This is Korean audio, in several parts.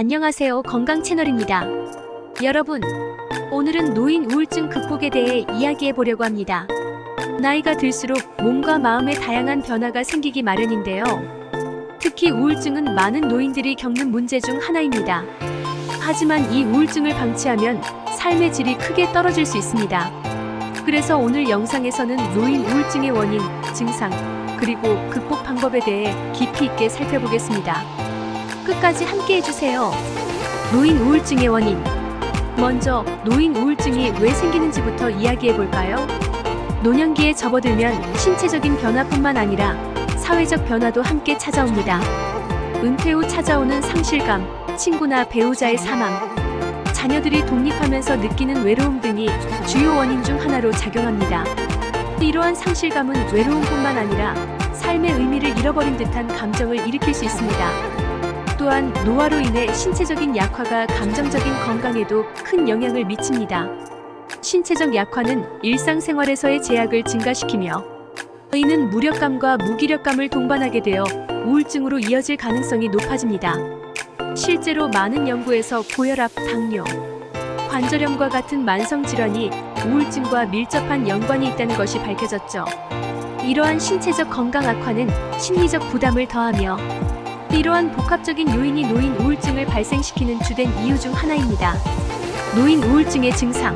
안녕하세요. 건강 채널입니다. 여러분, 오늘은 노인 우울증 극복에 대해 이야기해 보려고 합니다. 나이가 들수록 몸과 마음에 다양한 변화가 생기기 마련인데요. 특히 우울증은 많은 노인들이 겪는 문제 중 하나입니다. 하지만 이 우울증을 방치하면 삶의 질이 크게 떨어질 수 있습니다. 그래서 오늘 영상에서는 노인 우울증의 원인, 증상, 그리고 극복 방법에 대해 깊이 있게 살펴보겠습니다. 끝까지 함께 해주세요. 노인 우울증의 원인. 먼저 노인 우울증이 왜 생기는지부터 이야기해 볼까요? 노년기에 접어들면 신체적인 변화뿐만 아니라 사회적 변화도 함께 찾아옵니다. 은퇴 후 찾아오는 상실감, 친구나 배우자의 사망, 자녀들이 독립하면서 느끼는 외로움 등이 주요 원인 중 하나로 작용합니다. 이러한 상실감은 외로움뿐만 아니라 삶의 의미를 잃어버린 듯한 감정을 일으킬 수 있습니다. 또한 노화로 인해 신체적인 약화가 감정적인 건강에도 큰 영향을 미칩니다. 신체적 약화는 일상생활에서의 제약을 증가시키며 이는 무력감과 무기력감을 동반하게 되어 우울증으로 이어질 가능성이 높아집니다. 실제로 많은 연구에서 고혈압, 당뇨, 관절염과 같은 만성질환이 우울증과 밀접한 연관이 있다는 것이 밝혀졌죠. 이러한 신체적 건강 악화는 심리적 부담을 더하며 이러한 복합적인 요인이 노인 우울증을 발생시키는 주된 이유 중 하나입니다. 노인 우울증의 증상.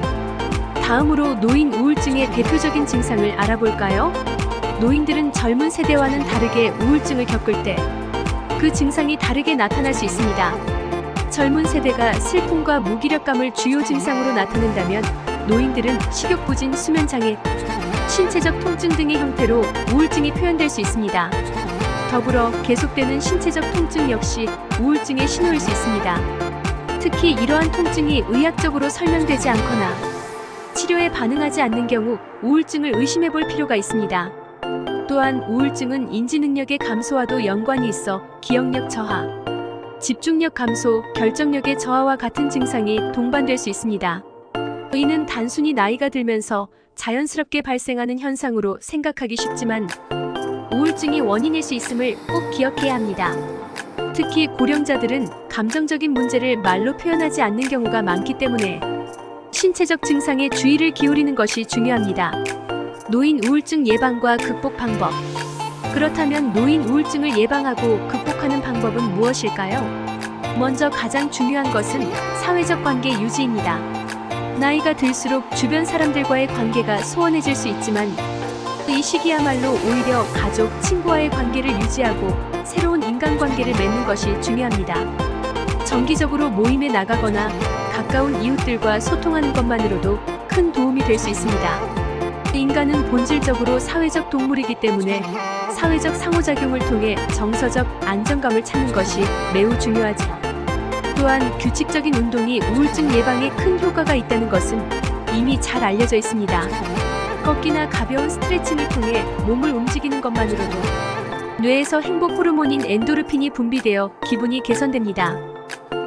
다음으로 노인 우울증의 대표적인 증상을 알아볼까요? 노인들은 젊은 세대와는 다르게 우울증을 겪을 때 그 증상이 다르게 나타날 수 있습니다. 젊은 세대가 슬픔과 무기력감을 주요 증상으로 나타낸다면 노인들은 식욕부진, 수면장애, 신체적 통증 등의 형태로 우울증이 표현될 수 있습니다. 더불어 계속되는 신체적 통증 역시 우울증의 신호일 수 있습니다. 특히 이러한 통증이 의학적으로 설명되지 않거나 치료에 반응하지 않는 경우 우울증을 의심해 볼 필요가 있습니다. 또한 우울증은 인지 능력의 감소와도 연관이 있어 기억력 저하, 집중력 감소, 결정력의 저하와 같은 증상이 동반될 수 있습니다. 이는 단순히 나이가 들면서 자연스럽게 발생하는 현상으로 생각하기 쉽지만 우울증이 원인일 수 있음을 꼭 기억해야 합니다. 특히 고령자들은 감정적인 문제를 말로 표현하지 않는 경우가 많기 때문에 신체적 증상에 주의를 기울이는 것이 중요합니다. 노인 우울증 예방과 극복 방법. 그렇다면 노인 우울증을 예방하고 극복하는 방법은 무엇일까요? 먼저 가장 중요한 것은 사회적 관계 유지입니다. 나이가 들수록 주변 사람들과의 관계가 소원해질 수 있지만 이 시기야말로 오히려 가족, 친구와의 관계를 유지하고 새로운 인간관계를 맺는 것이 중요합니다. 정기적으로 모임에 나가거나 가까운 이웃들과 소통하는 것만으로도 큰 도움이 될 수 있습니다. 인간은 본질적으로 사회적 동물이기 때문에 사회적 상호작용을 통해 정서적 안정감을 찾는 것이 매우 중요하죠. 또한 규칙적인 운동이 우울증 예방에 큰 효과가 있다는 것은 이미 잘 알려져 있습니다. 걷기나 가벼운 스트레칭을 통해 몸을 움직이는 것만으로도 뇌에서 행복 호르몬인 엔도르핀이 분비되어 기분이 개선됩니다.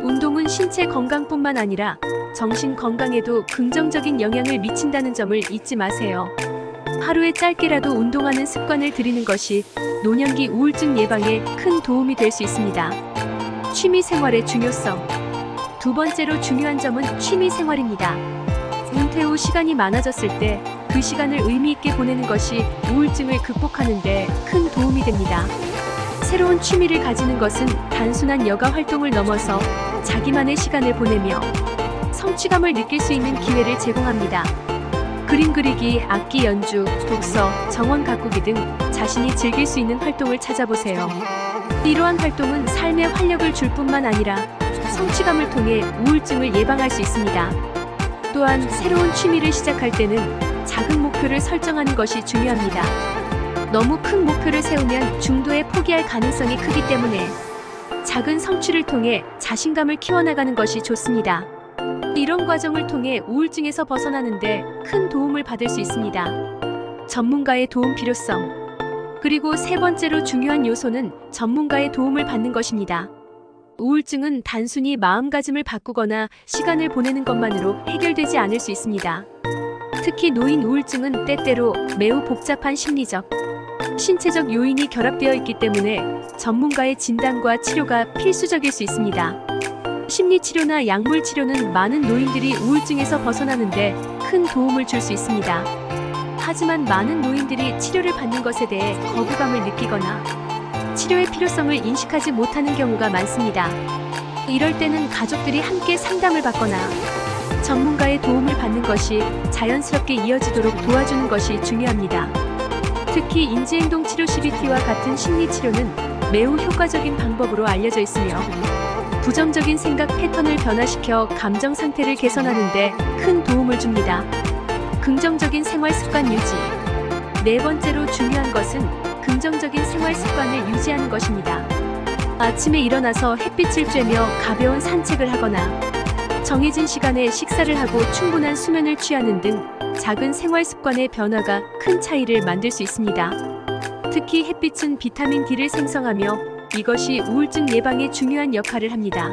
운동은 신체 건강뿐만 아니라 정신 건강에도 긍정적인 영향을 미친다는 점을 잊지 마세요. 하루에 짧게라도 운동하는 습관을 들이는 것이 노년기 우울증 예방에 큰 도움이 될 수 있습니다. 취미 생활의 중요성. 두 번째로 중요한 점은 취미 생활입니다. 은퇴 후 시간이 많아졌을 때 그 시간을 의미 있게 보내는 것이 우울증을 극복하는 데 큰 도움이 됩니다. 새로운 취미를 가지는 것은 단순한 여가 활동을 넘어서 자기만의 시간을 보내며 성취감을 느낄 수 있는 기회를 제공합니다. 그림 그리기, 악기 연주, 독서, 정원 가꾸기 등 자신이 즐길 수 있는 활동을 찾아보세요. 이러한 활동은 삶에 활력을 줄 뿐만 아니라 성취감을 통해 우울증을 예방할 수 있습니다. 또한 새로운 취미를 시작할 때는 작은 목표를 설정하는 것이 중요합니다. 너무 큰 목표를 세우면 중도에 포기할 가능성이 크기 때문에 작은 성취를 통해 자신감을 키워나가는 것이 좋습니다. 이런 과정을 통해 우울증에서 벗어나는데 큰 도움을 받을 수 있습니다. 전문가의 도움 필요성. 그리고 세 번째로 중요한 요소는 전문가의 도움을 받는 것입니다. 우울증은 단순히 마음가짐을 바꾸거나 시간을 보내는 것만으로 해결되지 않을 수 있습니다. 특히 노인 우울증은 때때로 매우 복잡한 심리적, 신체적 요인이 결합되어 있기 때문에 전문가의 진단과 치료가 필수적일 수 있습니다. 심리치료나 약물치료는 많은 노인들이 우울증에서 벗어나는데 큰 도움을 줄 수 있습니다. 하지만 많은 노인들이 치료를 받는 것에 대해 거부감을 느끼거나 치료의 필요성을 인식하지 못하는 경우가 많습니다. 이럴 때는 가족들이 함께 상담을 받거나 전문가의 도움을 받는 것이 자연스럽게 이어지도록 도와주는 것이 중요합니다. 특히 인지행동치료 CBT와 같은 심리치료는 매우 효과적인 방법으로 알려져 있으며 부정적인 생각 패턴을 변화시켜 감정 상태를 개선하는 데 큰 도움을 줍니다. 긍정적인 생활 습관 유지. 네 번째로 중요한 것은 긍정적인 생활 습관을 유지하는 것입니다. 아침에 일어나서 햇빛을 쬐며 가벼운 산책을 하거나 정해진 시간에 식사를 하고 충분한 수면을 취하는 등 작은 생활 습관의 변화가 큰 차이를 만들 수 있습니다. 특히 햇빛은 비타민 D를 생성하며 이것이 우울증 예방에 중요한 역할을 합니다.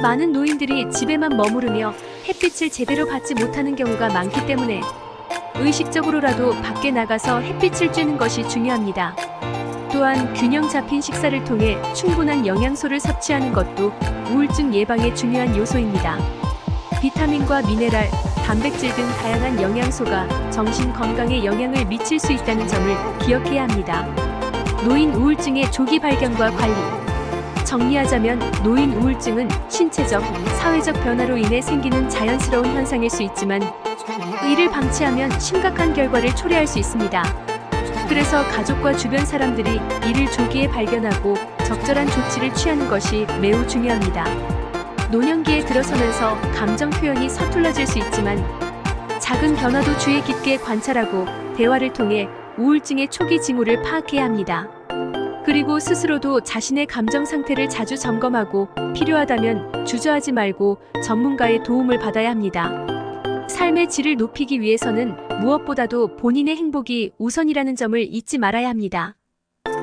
많은 노인들이 집에만 머무르며 햇빛을 제대로 받지 못하는 경우가 많기 때문에 의식적으로라도 밖에 나가서 햇빛을 쬐는 것이 중요합니다. 또한 균형 잡힌 식사를 통해 충분한 영양소를 섭취하는 것도 우울증 예방에 중요한 요소입니다. 비타민과 미네랄, 단백질 등 다양한 영양소가 정신 건강에 영향을 미칠 수 있다는 점을 기억해야 합니다. 노인 우울증의 조기 발견과 관리. 정리하자면 노인 우울증은 신체적, 사회적 변화로 인해 생기는 자연스러운 현상일 수 있지만 이를 방치하면 심각한 결과를 초래할 수 있습니다. 그래서 가족과 주변 사람들이 이를 조기에 발견하고 적절한 조치를 취하는 것이 매우 중요합니다. 노년기에 들어서면서 감정 표현이 서툴러질 수 있지만 작은 변화도 주의 깊게 관찰하고 대화를 통해 우울증의 초기 징후를 파악해야 합니다. 그리고 스스로도 자신의 감정 상태를 자주 점검하고 필요하다면 주저하지 말고 전문가의 도움을 받아야 합니다. 삶의 질을 높이기 위해서는 무엇보다도 본인의 행복이 우선이라는 점을 잊지 말아야 합니다.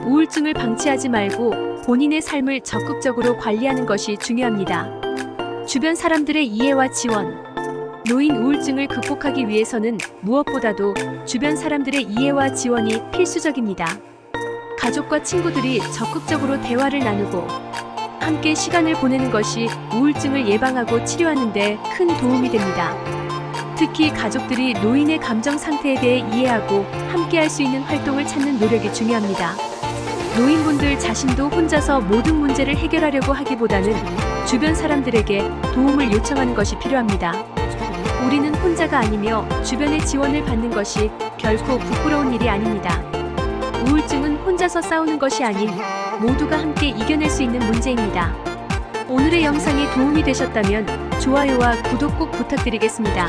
우울증을 방치하지 말고 본인의 삶을 적극적으로 관리하는 것이 중요합니다. 주변 사람들의 이해와 지원. 노인 우울증을 극복하기 위해서는 무엇보다도 주변 사람들의 이해와 지원이 필수적입니다. 가족과 친구들이 적극적으로 대화를 나누고 함께 시간을 보내는 것이 우울증을 예방하고 치료하는 데 큰 도움이 됩니다. 특히 가족들이 노인의 감정 상태에 대해 이해하고 함께 할 수 있는 활동을 찾는 노력이 중요합니다. 노인분들 자신도 혼자서 모든 문제를 해결하려고 하기보다는 주변 사람들에게 도움을 요청하는 것이 필요합니다. 우리는 혼자가 아니며 주변의 지원을 받는 것이 결코 부끄러운 일이 아닙니다. 우울증은 혼자서 싸우는 것이 아닌 모두가 함께 이겨낼 수 있는 문제입니다. 오늘의 영상이 도움이 되셨다면 좋아요와 구독 꼭 부탁드리겠습니다.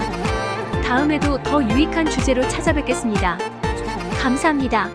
다음에도 더 유익한 주제로 찾아뵙겠습니다. 감사합니다.